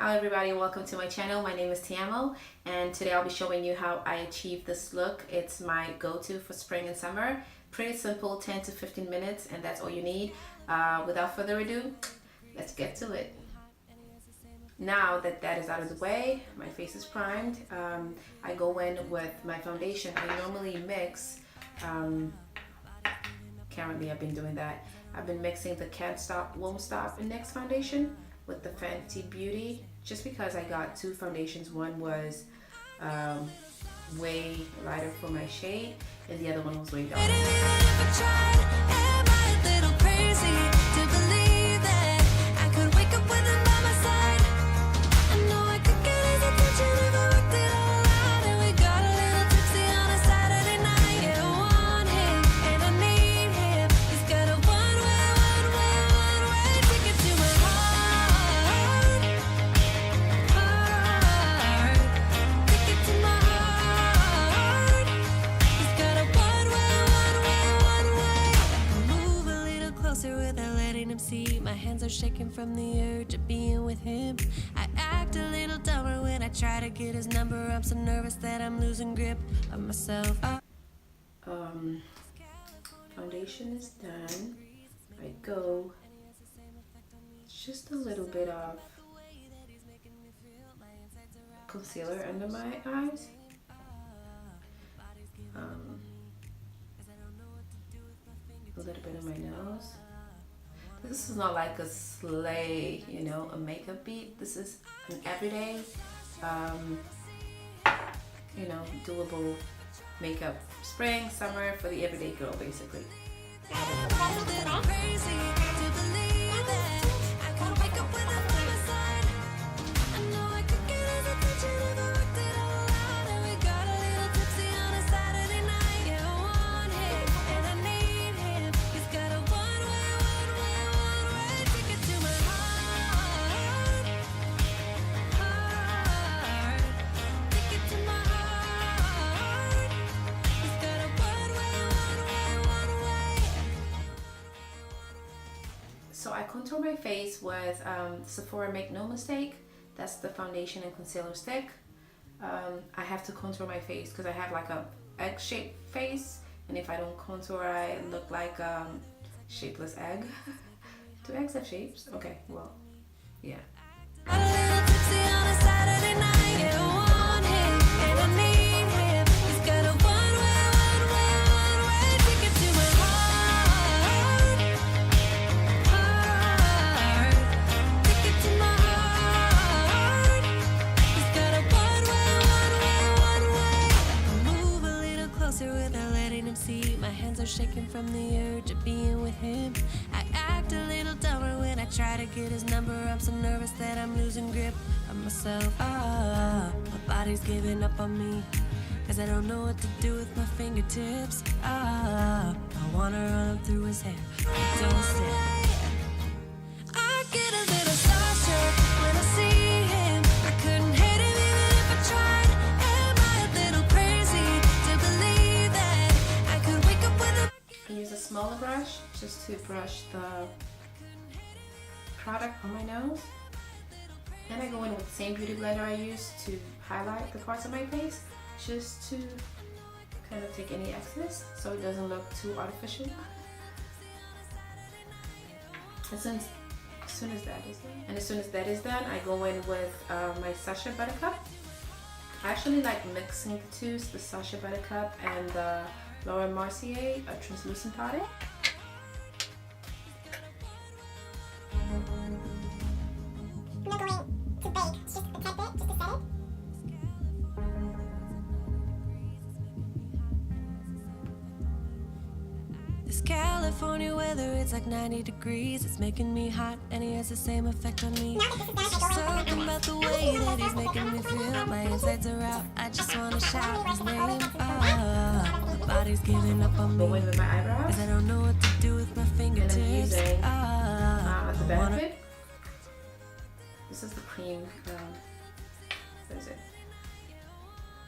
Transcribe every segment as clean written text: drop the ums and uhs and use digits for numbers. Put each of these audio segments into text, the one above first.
Hi everybody, welcome to my channel. My name is Tiamo and today I'll be showing you how I achieve this look. It's my go-to for spring and summer. Pretty simple, 10 to 15 minutes, and that's all you need. Without further ado, let's get to it. Now that that is out of the way, my face is primed, I go in with my foundation. I normally mix, currently I've been doing that. I've been mixing the Can't Stop, Won't Stop NYX foundation with the Fenty Beauty, just because I got two foundations. One was way lighter for my shade and the other one was way darker. My hands are shaking from the urge of being with him. I act a little dumber when I try to get his number. I'm so nervous that I'm losing grip of myself. Foundation is done. I go just a little bit of concealer under my eyes. A little bit of my nose. This is not like a slay, you know, a makeup beat. This is an everyday, you know, doable makeup. Spring, summer, for the everyday girl, basically. So I contour my face with Sephora Make No Mistake. That's the foundation and concealer stick. I have to contour my face because I have like a egg-shaped face, and if I don't contour, I look like a shapeless egg. Do eggs have shapes? Okay, well, yeah. My hands are shaking from the urge of being with him. I act a little dumber when I try to get his number. I'm so nervous that I'm losing grip of myself. My body's giving up on me, cause I don't know what to do with my fingertips. I wanna run up through his hair. Don't stare. I get a little starstruck when I see him. I couldn't hate him even if I tried. Am I a little crazy to believe that I could wake up with a... I use a smaller brush just to brush the product on my nose. Then I go in with the same beauty blender I used to highlight the parts of my face, just to kind of take any excess so it doesn't look too artificial. As soon as that is done, I go in with my Sacha Buttercup. I actually like mixing the two, the Sacha Buttercup and the Laura Mercier, a translucent powder. I'm not going to bake, just a tad bit, just to set it. This California weather, it's like 90 degrees. It's making me hot and he has the same effect on me. It's just something about the way that he's making me feel. My insides are out, I just want to shout his name. My body's giving up on me, Go in with my eyebrows. cause I don't know what to do with my fingertips. And I'm using the Benefit. This is the cream, what is it?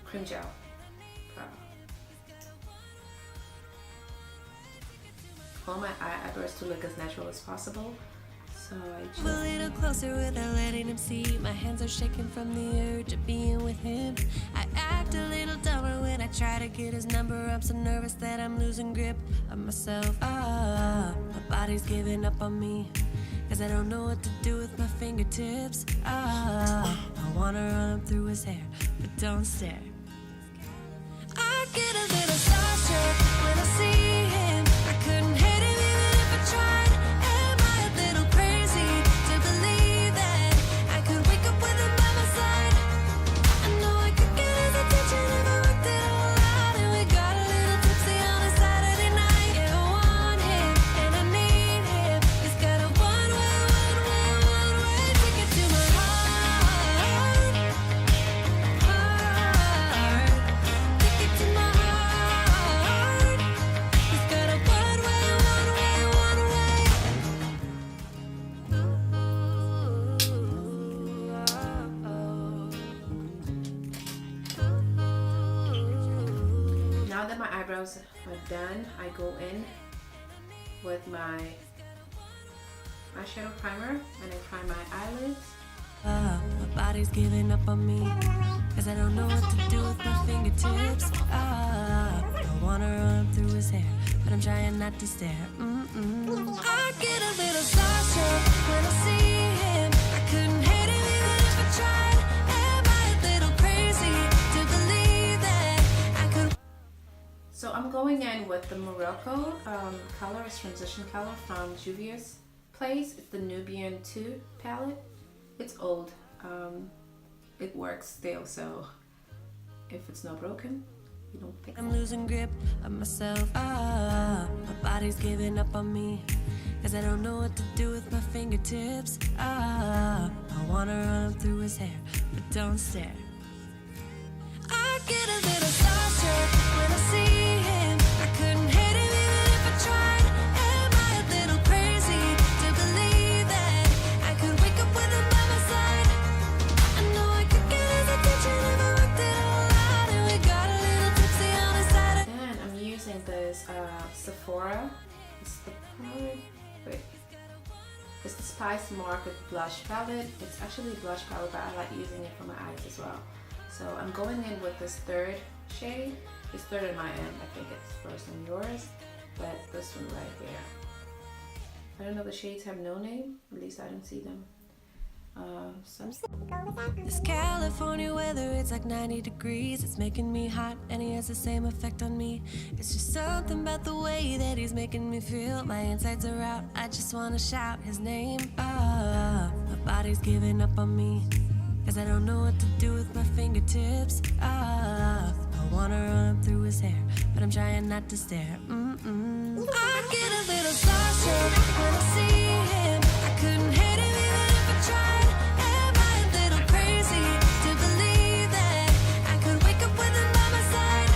Cream gel. I want my eyebrows to look as natural as possible. So I A little closer without letting him see. My hands are shaking from the urge of being with him. I act a little dumber when I try to get his number. I'm so nervous that I'm losing grip of myself. My body's giving up on me, 'cause I don't know what to do with my fingertips. I wanna run up through his hair, but don't stare. I get a little starstruck when I see him. I couldn't hit him even if I tried. Am I a little crazy to believe that I could wake up with him by my side? I know I could get his attention if I worked it all out. And we got a little tipsy on a Saturday night. Yeah, I want him and I need him. He's got a one-way ticket to my heart. Ticket to my heart. He's got a one-way. now that my eyebrows are done, I go in with my eyeshadow primer and I prime my eyelids. My body's giving up on me, 'cause I don't know what to do with my fingertips. I wanna run up through his hair, but I'm trying not to stare. I get a little starstruck when I see him. I couldn't hit him even if I tried. Am I a little crazy to believe that I could? So I'm going in with the Morocco color, it's transition color from Juvia's Place. It's the Nubian 2 palette. It's old. It works still, so if it's not broken, you don't fix I'm it. losing grip of myself. My body's giving up on me, 'cause I don't know what to do with my fingertips. I wanna run up through his hair, but don't stare. I get a little starstruck when I see him. I couldn't hit him even if I tried. Am I a little crazy to believe that I could wake up with him by my side? I know I could get his attention if I worked it all out. And we got a little tipsy on a Saturday. And I'm using this Sephora. It's the It's the Spice Market blush palette. It's actually a blush palette, but I like using it for my eyes as well. So I'm going in with this third shade. It's third on my end. I think it's first on yours, but this one right here. I don't know, the shades have no name. At least I don't see them. This California weather, it's like 90 degrees. It's making me hot and he has the same effect on me. It's just something about the way that he's making me feel. My insides are out, I just wanna shout his name. My body's giving up on me, 'cause I don't know what to do with my fingertips. I wanna run up through his hair, but I'm trying not to stare. I get a little starstruck when I see him. I couldn't hit him even if I tried. Am I a little crazy to believe that I could wake up with him by my side?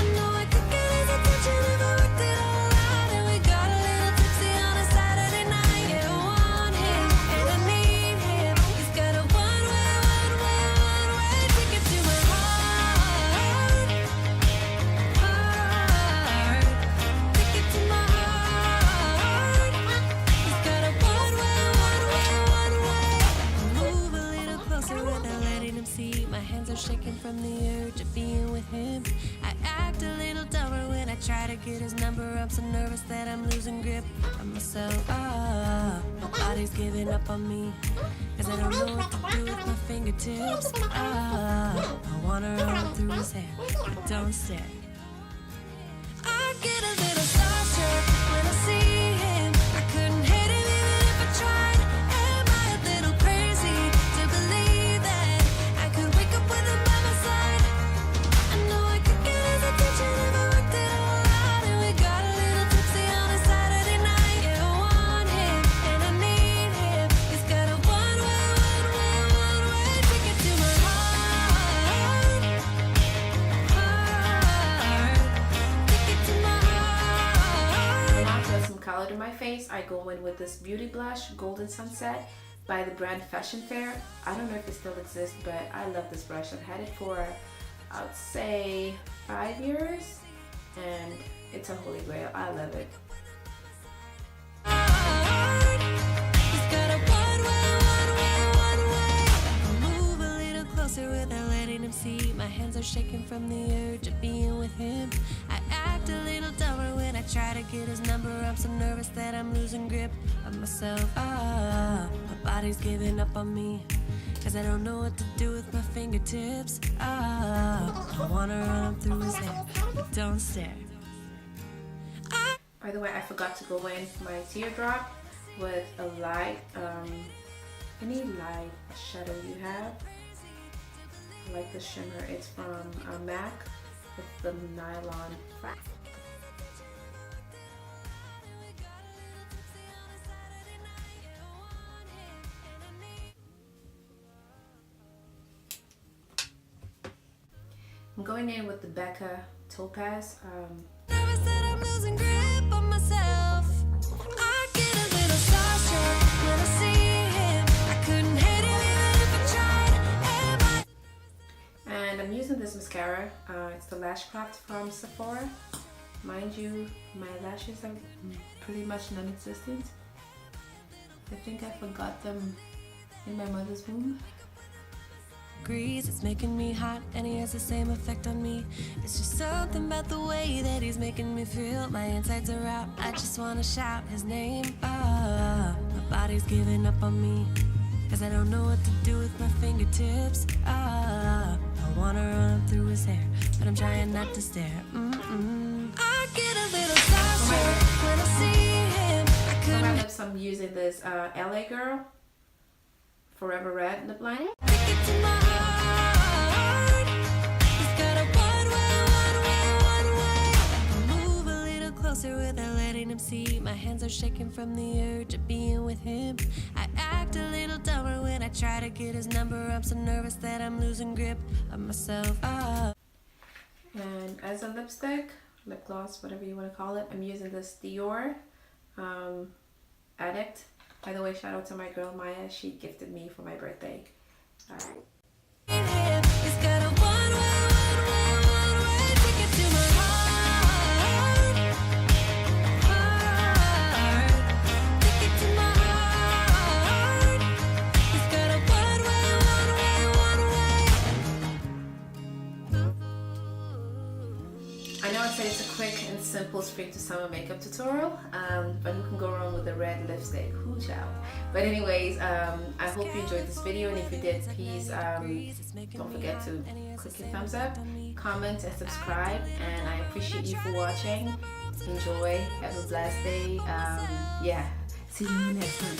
I know I could get his attention if I worked it all out. And we got a little tipsy on a Saturday night. Yeah, I want him and I need him. He's got a one-way ticket to my heart. Ticket to my heart. He's got a one-way. Move a little closer without letting him see. My hands are shaking from the urge of being with him. I act a little dumber when I try to get his number. I'm so nervous that I'm losing grip of myself. My body's giving up on me, 'cause I don't know what to do with my fingertips. I wanna run through his hair, but don't stare. I get a little starstruck when I see him. I couldn't hit him even if I tried. Am I a little crazy to believe that I could wake up with him by my side? I know I could get his attention if I worked it all out. And we got a little tipsy on a Saturday night. Yeah, I want him and I need him. He's got a one-way ticket to my heart. Ticket to my heart. Now to add some color to my face, I go in with this beauty blush, Golden Sunset, by the brand Fashion Fair. I don't know if it still exists, but I love this brush. I've had it for, I would say, 5 years, and it's a holy grail. I love it. He's shaking from the urge of being with him. I act a little dumber when I try to get his number. I'm so nervous that I'm losing grip of myself. My body's giving up on me, 'cause I don't know what to do with my fingertips. I wanna run through his hair, but don't stare. By the way, I forgot to go in my teardrop with a light, any light shadow you have. I like the shimmer. It's from MAC with the nylon wrap. I'm going in with the Becca Topaz. Nervous that I'm losing grip on myself. I get a little starstruck when I see him. I couldn't hate him even if I tried. And I'm using this mascara. It's the Lash Craft from Sephora. Mind you, my lashes are pretty much non-existent. I think I forgot them in my mother's womb. It's making me hot and he has the same effect on me. It's just something about the way that he's making me feel. My insides are out, I just wanna shout his name. My body's giving up on me, 'cause I don't know what to do with my fingertips. I wanna run through his hair, but I'm trying not to stare. I get a little starstruck when I see him. For my lips, I'm using this LA Girl Forever Red lip liner. Without letting him see, my hands are shaking from the urge of being with him. I act a little dumber when I try to get his number. I'm so nervous that I'm losing grip of myself. And as a lipstick, lip gloss, whatever you want to call it, I'm using this Dior Addict. By the way, shout out to my girl Maya. She gifted me for my birthday. Alright. It's got a one-way ticket to my heart. Ticket to my heart. It's got a one-way. I know I said it's a quick and simple spring to summer makeup tutorial, but who can go wrong with a red lipstick? Who child? But anyways, I hope you enjoyed this video, and if you did, please don't forget to click your thumbs up, comment, and subscribe. And I appreciate you for watching. Enjoy. Have a blessed day. Yeah. See you next time.